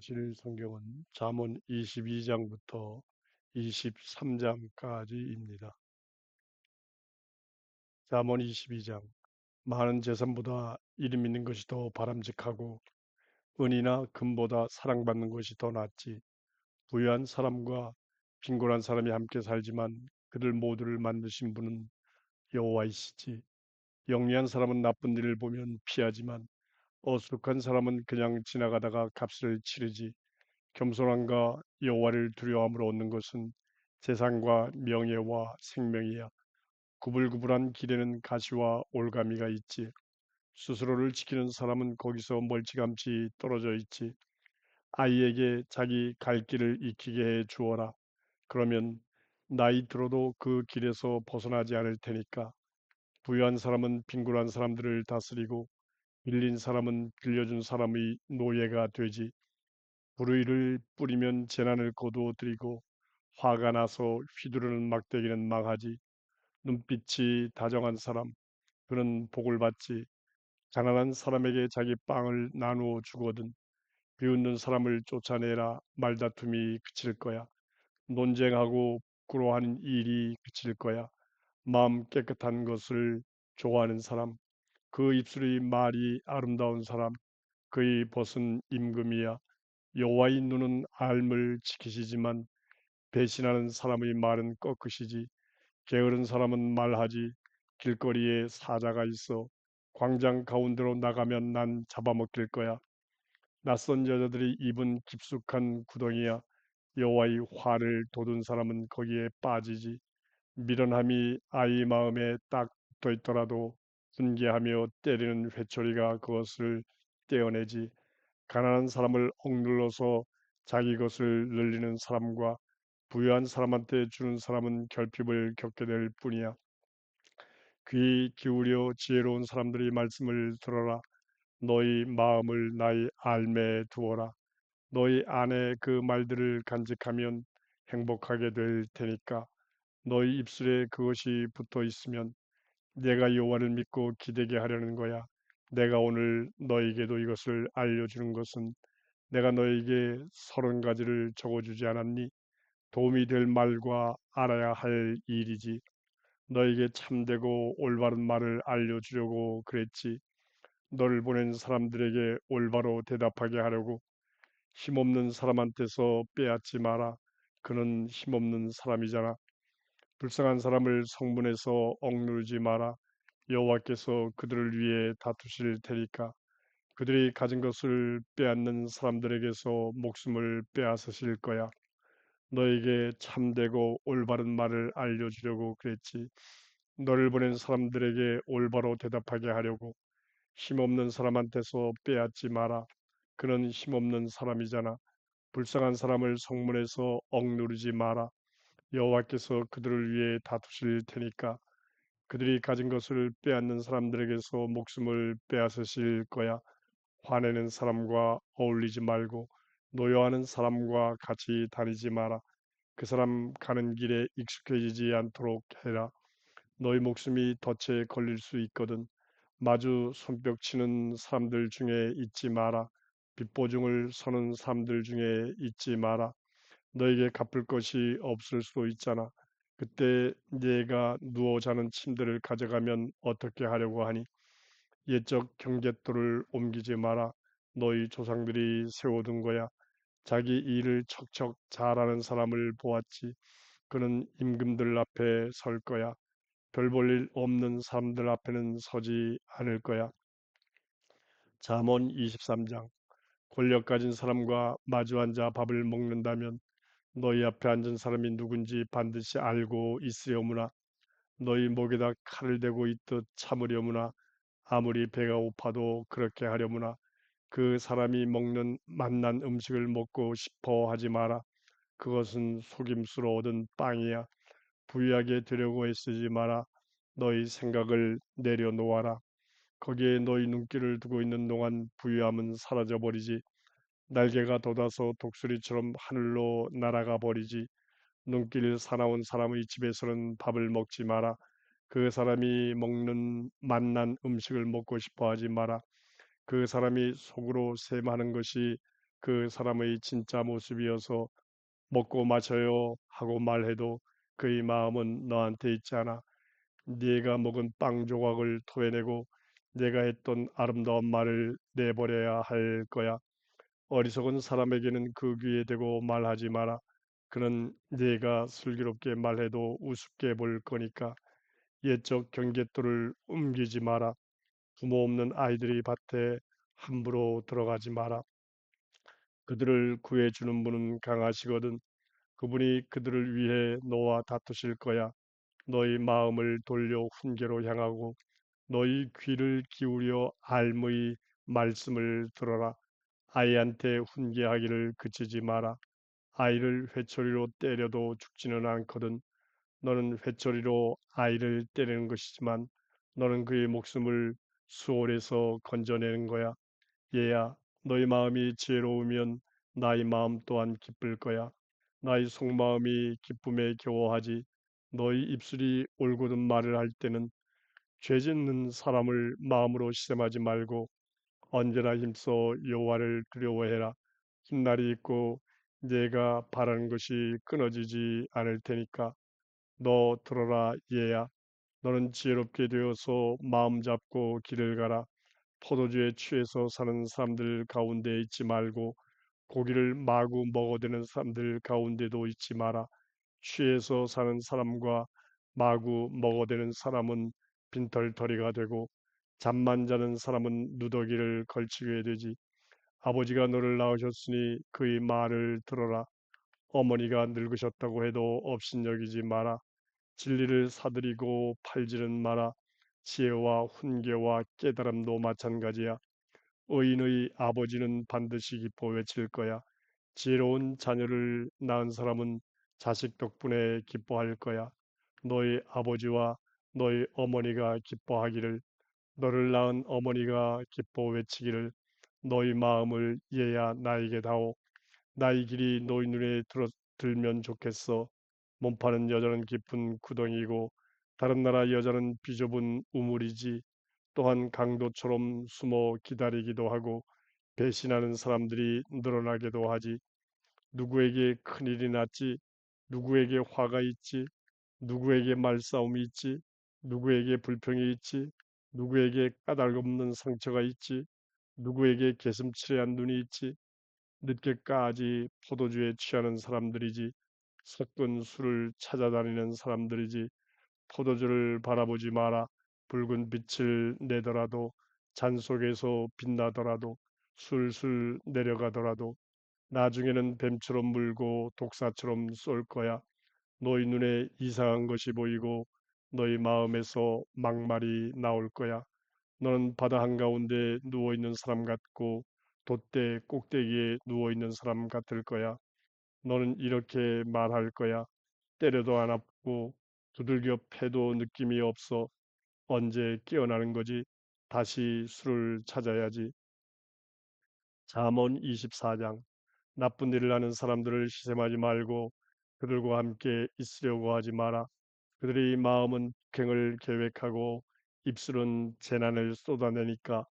주실 성경은 잠언 22장부터 23장까지입니다. 잠언 22장. 많은 재산보다 이름 있는 것이 더 바람직하고 은이나 금보다 사랑받는 것이 더 낫지. 부유한 사람과 빈곤한 사람이 함께 살지만 그들 모두를 만드신 분은 여호와이시지. 영리한 사람은 나쁜 일을 보면 피하지만 어수룩한 사람은 그냥 지나가다가 값을 치르지. 겸손함과 여호와를 두려워함으로 얻는 것은 재산과 명예와 생명이야. 구불구불한 길에는 가시와 올가미가 있지. 스스로를 지키는 사람은 거기서 멀찌감치 떨어져 있지. 아이에게 자기 갈 길을 익히게 해 주어라. 그러면 나이 들어도 그 길에서 벗어나지 않을 테니까. 부유한 사람은 빈곤한 사람들을 다스리고 빌린 사람은 빌려준 사람의 노예가 되지. 불의를 뿌리면 재난을 거두어들이고 화가 나서 휘두르는 막대기는 망하지. 눈빛이 다정한 사람, 그는 복을 받지. 가난한 사람에게 자기 빵을 나누어 주거든. 비웃는 사람을 쫓아내라. 말다툼이 그칠 거야. 논쟁하고 부끄러워하는 일이 그칠 거야. 마음 깨끗한 것을 좋아하는 사람, 그 입술의 말이 아름다운 사람, 그의 벗은 임금이야. 여호와의 눈은 앓음을 지키시지만 배신하는 사람의 말은 꺾으시지. 게으른 사람은 말하지. 길거리에 사자가 있어. 광장 가운데로 나가면 난 잡아먹힐 거야. 낯선 여자들이 입은 깊숙한 구덩이야. 여호와의 화를 돋운 사람은 거기에 빠지지. 미련함이 아이 마음에 딱 붙어 있더라도 훈계하며 때리는 회초리가 그것을 떼어내지. 가난한 사람을 억눌러서 자기 것을 늘리는 사람과 부유한 사람한테 주는 사람은 결핍을 겪게 될 뿐이야. 귀 기울여 지혜로운 사람들의 말씀을 들어라. 너희 마음을 나의 알매에 두어라. 너희 안에 그 말들을 간직하면 행복하게 될 테니까. 너희 입술에 그것이 붙어 있으면 내가 여호와를 믿고 기대게 하려는 거야. 내가 오늘 너에게도 이것을 알려주는 것은 내가 너에게 30가지를 적어주지 않았니? 도움이 될 말과 알아야 할 일이지. 너에게 참되고 올바른 말을 알려주려고 그랬지. 너를 보낸 사람들에게 올바로 대답하게 하려고. 힘없는 사람한테서 빼앗지 마라. 그는 힘없는 사람이잖아. 불쌍한 사람을 성문에서 억누르지 마라. 여호와께서 그들을 위해 다투실 테니까. 그들이 가진 것을 빼앗는 사람들에게서 목숨을 빼앗으실 거야. 너에게 참되고 올바른 말을 알려주려고 그랬지. 너를 보낸 사람들에게 올바로 대답하게 하려고. 힘없는 사람한테서 빼앗지 마라. 그는 힘없는 사람이잖아. 불쌍한 사람을 성문에서 억누르지 마라. 여호와께서 그들을 위해 다투실 테니까. 그들이 가진 것을 빼앗는 사람들에게서 목숨을 빼앗으실 거야. 화내는 사람과 어울리지 말고 노여하는 사람과 같이 다니지 마라. 그 사람 가는 길에 익숙해지지 않도록 해라. 너희 목숨이 덫에 걸릴 수 있거든. 마주 손뼉치는 사람들 중에 있지 마라. 빗보증을 서는 사람들 중에 있지 마라. 너에게 갚을 것이 없을 수도 있잖아. 그때 네가 누워 자는 침대를 가져가면 어떻게 하려고 하니? 옛적 경계도를 옮기지 마라. 너희 조상들이 세워둔 거야. 자기 일을 척척 잘하는 사람을 보았지. 그는 임금들 앞에 설 거야. 별 볼 일 없는 사람들 앞에는 서지 않을 거야. 잠언 23장. 권력 가진 사람과 마주 앉아 밥을 먹는다면 너희 앞에 앉은 사람이 누군지 반드시 알고 있으려무나. 너희 목에다 칼을 대고 있듯 참으려무나. 아무리 배가 고파도 그렇게 하려무나. 그 사람이 먹는 맛난 음식을 먹고 싶어 하지 마라. 그것은 속임수로 얻은 빵이야. 부유하게 되려고 애쓰지 마라. 너희 생각을 내려놓아라. 거기에 너희 눈길을 두고 있는 동안 부유함은 사라져 버리지. 날개가 돋아서 독수리처럼 하늘로 날아가 버리지. 눈길 사나운 사람의 집에서는 밥을 먹지 마라. 그 사람이 먹는 맛난 음식을 먹고 싶어 하지 마라. 그 사람이 속으로 셈하는 것이 그 사람의 진짜 모습이어서 먹고 마셔요 하고 말해도 그의 마음은 너한테 있지 않아. 네가 먹은 빵 조각을 토해내고 네가 했던 아름다운 말을 내버려야 할 거야. 어리석은 사람에게는 그 귀에 대고 말하지 마라. 그는 네가 슬기롭게 말해도 우습게 볼 거니까. 옛적 경계도를 옮기지 마라. 부모 없는 아이들이 밭에 함부로 들어가지 마라. 그들을 구해주는 분은 강하시거든. 그분이 그들을 위해 너와 다투실 거야. 너희 마음을 돌려 훈계로 향하고 너희 귀를 기울여 알무의 말씀을 들어라. 아이한테 훈계하기를 그치지 마라. 아이를 회초리로 때려도 죽지는 않거든. 너는 회초리로 아이를 때리는 것이지만 너는 그의 목숨을 수월에서 건져내는 거야. 얘야, 너희 마음이 지혜로우면 나의 마음 또한 기쁠 거야. 나의 속마음이 기쁨에 겨워하지. 너희 입술이 올곧은 말을 할 때는 죄 짓는 사람을 마음으로 시샘하지 말고 언제나 힘써 여호와를 두려워해라. 훗날이 있고 내가 바라는 것이 끊어지지 않을 테니까. 너 들어라 얘야. 너는 지혜롭게 되어서 마음 잡고 길을 가라. 포도주에 취해서 사는 사람들 가운데 있지 말고 고기를 마구 먹어대는 사람들 가운데도 있지 마라. 취해서 사는 사람과 마구 먹어대는 사람은 빈털터리가 되고 잠만 자는 사람은 누더기를 걸치게 되지. 아버지가 너를 낳으셨으니 그의 말을 들어라. 어머니가 늙으셨다고 해도 업신여기지 마라. 진리를 사들이고 팔지는 마라. 지혜와 훈계와 깨달음도 마찬가지야. 의인의 아버지는 반드시 기뻐 외칠 거야. 지혜로운 자녀를 낳은 사람은 자식 덕분에 기뻐할 거야. 너희 아버지와 너희 어머니가 기뻐하기를, 너를 낳은 어머니가 기뻐 외치기를, 너희 마음을 얘야 나에게 다오. 나의 길이 너희 눈에 들면 좋겠어. 몸파는 여자는 깊은 구덩이고 다른 나라 여자는 비좁은 우물이지. 또한 강도처럼 숨어 기다리기도 하고 배신하는 사람들이 늘어나기도 하지. 누구에게 큰일이 났지? 누구에게 화가 있지? 누구에게 말싸움이 있지? 누구에게 불평이 있지? 누구에게 까닭없는 상처가 있지? 누구에게 개슴츠레한 눈이 있지? 늦게까지 포도주에 취하는 사람들이지. 섞은 술을 찾아다니는 사람들이지. 포도주를 바라보지 마라. 붉은 빛을 내더라도 잔 속에서 빛나더라도 술술 내려가더라도 나중에는 뱀처럼 물고 독사처럼 쏠 거야. 너희 눈에 이상한 것이 보이고 너희 마음에서 막말이 나올 거야. 너는 바다 한가운데 누워있는 사람 같고 돛대 꼭대기에 누워있는 사람 같을 거야. 너는 이렇게 말할 거야. 때려도 안 아프고 두들겨 패도 느낌이 없어. 언제 깨어나는 거지? 다시 술을 찾아야지. 잠언 24장. 나쁜 일을 하는 사람들을 시샘하지 말고 그들과 함께 있으려고 하지 마라. 그들의 마음은 폭행을 계획하고 입술은 재난을 쏟아내니까.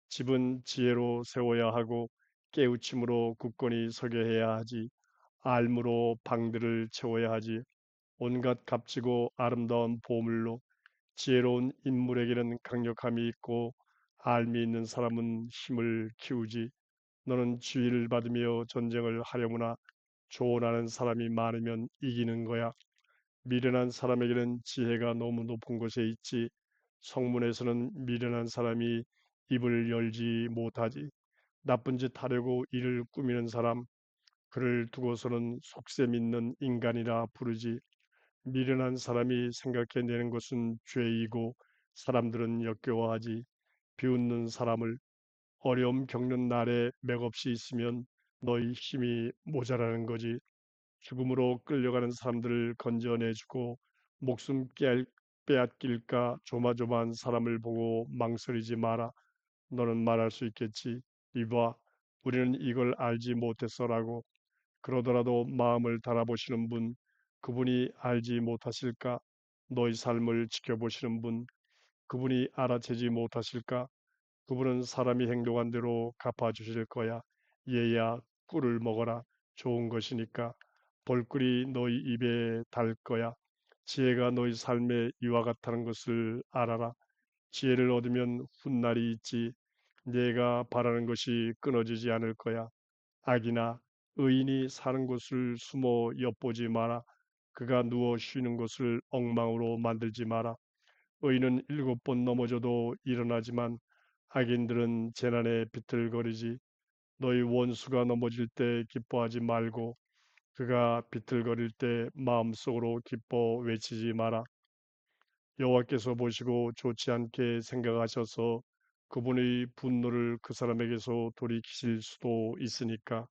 집은 지혜로 세워야 하고 깨우침으로 굳건히 서게 해야 하지. 알무로 방들을 채워야 하지. 온갖 값지고 아름다운 보물로 지혜로운 인물에게는 강력함이 있고 알미 있는 사람은 힘을 키우지. 너는 지위를 받으며 전쟁을 하려무나 조언하는 사람이 많으면 이기는 거야. 미련한 사람에게는 지혜가 너무 높은 곳에 있지. 성문에서는 미련한 사람이 입을 열지 못하지. 나쁜 짓 하려고 이를 꾸미는 사람, 그를 두고서는 속셈 있는 인간이라 부르지. 미련한 사람이 생각해내는 것은 죄이고 사람들은 역겨워하지. 비웃는 사람을 어려움 겪는 날에 맥없이 있으면 너희 힘이 모자라는 거지. 죽음으로 끌려가는 사람들을 건져내주고 목숨 빼앗길까 조마조마한 사람을 보고 망설이지 마라. 너는 말할 수 있겠지. 이봐, 우리는 이걸 알지 못했어라고. 그러더라도 마음을 달아보시는 분, 그분이 알지 못하실까? 너희 삶을 지켜보시는 분, 그분이 알아채지 못하실까? 그분은 사람이 행동한 대로 갚아주실 거야. 얘야, 꿀을 먹어라. 좋은 것이니까 벌꿀이 너희 입에 달 거야. 지혜가 너희 삶의 이와 같다는 것을 알아라. 지혜를 얻으면 훗날이 있지. 내가 바라는 것이 끊어지지 않을 거야. 악이나 의인이 사는 곳을 숨어 엿보지 마라. 그가 누워 쉬는 곳을 엉망으로 만들지 마라. 의인은 7번 넘어져도 일어나지만 악인들은 재난에 비틀거리지. 너희 원수가 넘어질 때 기뻐하지 말고 그가 비틀거릴 때 마음속으로 기뻐 외치지 마라. 여호와께서 보시고 좋지 않게 생각하셔서 그분의 분노를 그 사람에게서 돌이키실 수도 있으니까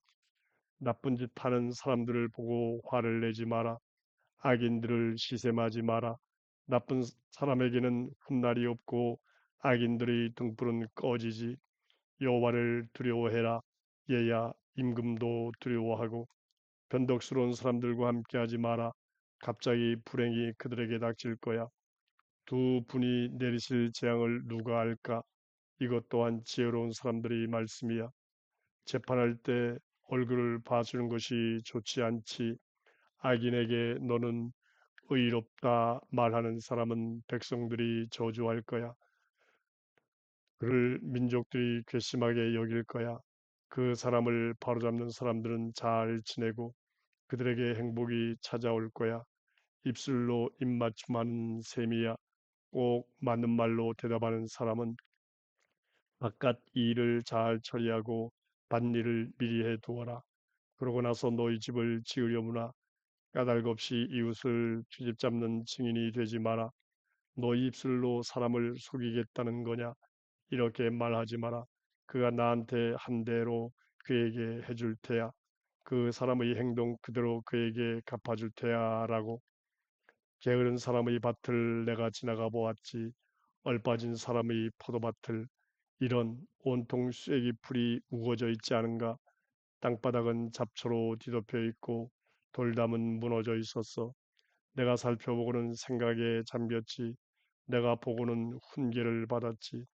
나쁜 짓 하는 사람들을 보고 화를 내지 마라. 악인들을 시샘하지 마라. 나쁜 사람에게는 훗날이 없고 악인들의 등불은 꺼지지. 여호와를 두려워해라. 얘야 임금도 두려워하고 변덕스러운 사람들과 함께하지 마라. 갑자기 불행이 그들에게 닥칠 거야. 두 분이 내리실 재앙을 누가 알까? 이것 또한 지혜로운 사람들의 말씀이야. 재판할 때 얼굴을 봐주는 것이 좋지 않지. 악인에게 너는 의롭다 말하는 사람은 백성들이 저주할 거야. 그를 민족들이 괘씸하게 여길 거야. 그 사람을 바로잡는 사람들은 잘 지내고 그들에게 행복이 찾아올 거야. 입술로 입맞춤하는 셈이야. 꼭 맞는 말로 대답하는 사람은 바깥 일을 잘 처리하고 밭일을 미리 해 두어라. 그러고 나서 너희 집을 지으려무나 까닭 없이 이웃을 트집잡는 증인이 되지 마라. 너희 입술로 사람을 속이겠다는 거냐? 이렇게 말하지 마라. 그가 나한테 한 대로 그에게 해줄 테야. 그 사람의 행동 그대로 그에게 갚아줄 테야라고. 게으른 사람의 밭을 내가 지나가 보았지. 얼빠진 사람의 포도밭을 이런 온통 쐐기 풀이 우거져 있지 않은가? 땅바닥은 잡초로 뒤덮여 있고 돌담은 무너져 있었어. 내가 살펴보고는 생각에 잠겼지. 내가 보고는 훈계를 받았지.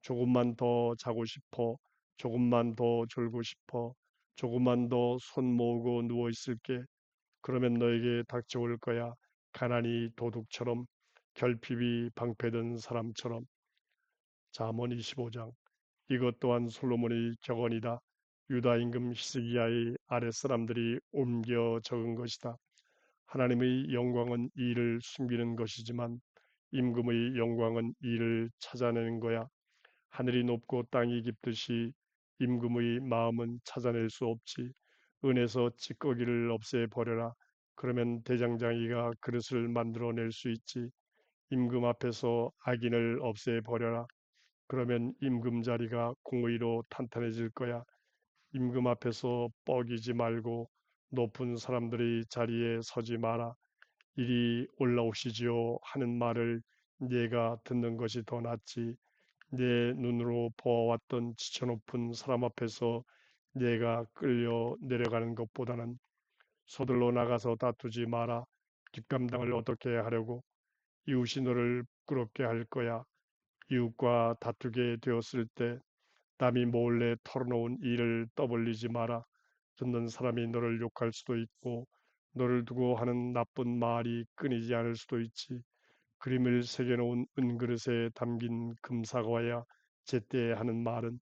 조금만 더 자고 싶어. 조금만 더 졸고 싶어. 조금만 더 손 모으고 누워 있을게. 그러면 너에게 닥쳐올 거야. 가난이 도둑처럼 결핍이 방패든 사람처럼. 잠언 25장. 이것 또한 솔로몬의 격언이다. 유다 임금 히스기야의 아랫사람들이 옮겨 적은 것이다. 하나님의 영광은 이를 숨기는 것이지만 임금의 영광은 이를 찾아내는 거야. 하늘이 높고 땅이 깊듯이 임금의 마음은 찾아낼 수 없지. 은에서 찌꺼기를 없애버려라. 그러면 대장장이가 그릇을 만들어낼 수 있지. 임금 앞에서 악인을 없애버려라. 그러면 임금 자리가 공의로 탄탄해질 거야. 임금 앞에서 뻐기지 말고 높은 사람들의 자리에 서지 마라. 이리 올라오시지요 하는 말을 네가 듣는 것이 더 낫지. 내 눈으로 보아왔던 지쳐 높은 사람 앞에서 네가 끌려 내려가는 것보다는 서둘러 나가서 다투지 마라. 뒷감당을 어떻게 하려고 이웃이 너를 부끄럽게 할 거야. 이웃과 다투게 되었을 때 남이 몰래 털어놓은 일을 떠벌리지 마라. 듣는 사람이 너를 욕할 수도 있고 너를 두고 하는 나쁜 말이 끊이지 않을 수도 있지. 그림을 새겨놓은 은그릇에 담긴 금사과야 제때 하는 말은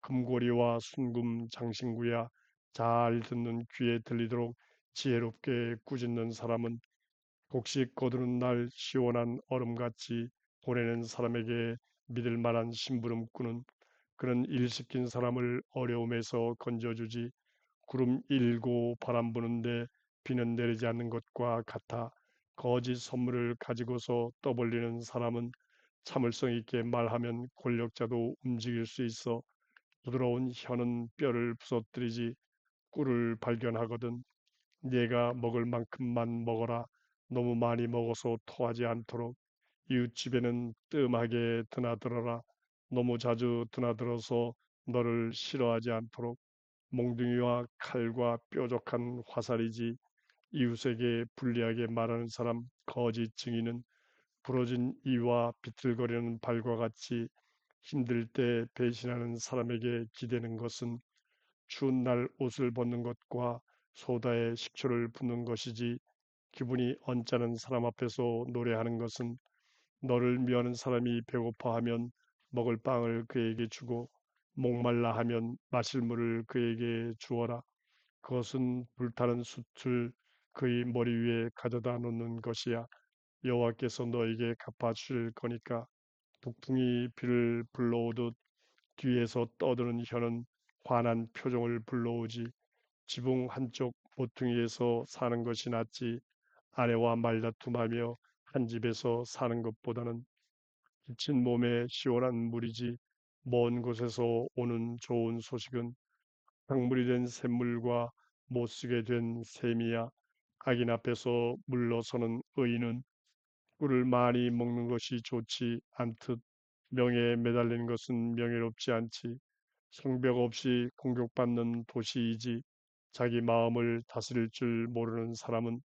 금고리와 순금 장신구야. 잘 듣는 귀에 들리도록 지혜롭게 꾸짖는 사람은 곡식 거두는 날 시원한 얼음같이 보내는 사람에게 믿을 만한 심부름꾼은 그는 일 시킨 사람을 어려움에서 건져주지. 구름 일고 바람 부는데 비는 내리지 않는 것과 같아. 거짓 선물을 가지고서 떠벌리는 사람은 참을성 있게 말하면 권력자도 움직일 수 있어. 부드러운 혀는 뼈를 부서뜨리지 꿀을 발견하거든. 네가 먹을 만큼만 먹어라. 너무 많이 먹어서 토하지 않도록. 이웃집에는 뜸하게 드나들어라. 너무 자주 드나들어서 너를 싫어하지 않도록. 몽둥이와 칼과 뾰족한 화살이지 이웃에게 불리하게 말하는 사람 거짓 증인은 부러진 이와 비틀거리는 발과 같이 힘들 때 배신하는 사람에게 기대는 것은 추운 날 옷을 벗는 것과 소다에 식초를 붓는 것이지 기분이 언짢은 사람 앞에서 노래하는 것은 너를 미워하는 사람이 배고파하면 먹을 빵을 그에게 주고 목말라 하면 마실 물을 그에게 주어라. 그것은 불타는 숯을 그의 머리 위에 가져다 놓는 것이야. 여호와께서 너에게 갚아주실 거니까. 북풍이 비를 불러오듯 뒤에서 떠드는 혀는 환한 표정을 불러오지. 지붕 한쪽 모퉁이에서 사는 것이 낫지. 아내와 말다툼하며 한 집에서 사는 것보다는 지친 몸에 시원한 물이지. 먼 곳에서 오는 좋은 소식은 강물이 된 샘물과 못쓰게 된 샘이야. 악인 앞에서 물러서는 의인은 꿀을 많이 먹는 것이 좋지 않듯 명예에 매달리는 것은 명예롭지 않지. 성벽 없이 공격받는 도시이지. 자기 마음을 다스릴 줄 모르는 사람은